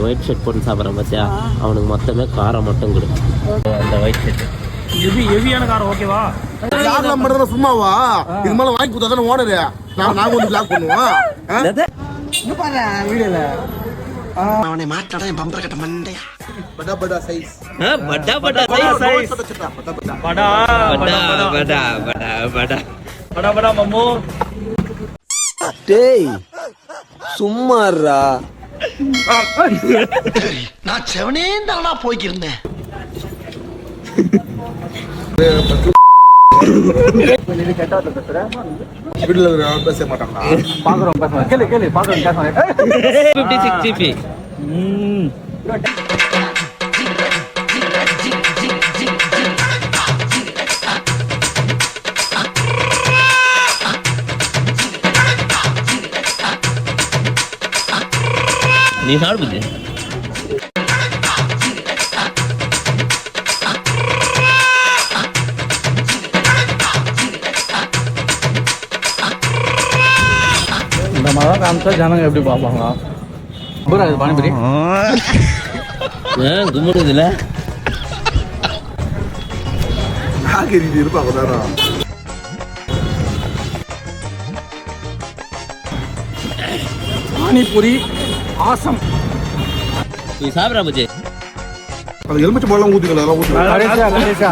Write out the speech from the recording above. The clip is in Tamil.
ஒயிட் ஷர்ட் போட்டு சாப்பிட்றேன் பார்த்தியா, அவனுக்கு மொத்தமே காரம் மட்டும் கொடு. அந்த ஒயிட் ஷர்ட் ஹெவியான காரம் ஓகேவா? யாரெல்லாம் பண்றதுல சும்மாவா? இது மேல வாங்கி கொடுத்தா தானே ஓனரு. நாங்க வந்து பிளாக் பண்ணுவோம். இங்க பாரு வீடியோல அவனை மாட்டாடா என் பம்பர கட்ட மண்டையா. படா படா சைஸ். படா படா சைஸ். படா படா படா படா படா படா படா மம்மு. டேய் சும்மாறா. நான் செவனே தானா போய்க்கிருந்தேன். வீட்டுல பேச மாட்டாங்களா? பாக்குறோம் பேசுறேன். கேளு பாக்குறோம் பேசுறேன். 56 GB. நீ சாப்பிடுது இந்த மாதிரி காமிச்சா ஜனங்க எப்படி பார்ப்பாங்க? இது பானிபுரி கும்பிடுதுல இருப்பாங்க தானே. பானிபுரி ஆசம். நீ சாப்பிட்றா பூஜை. அது எலுமிச்சை பழம் ஊத்திக்கலாம். கடைசியா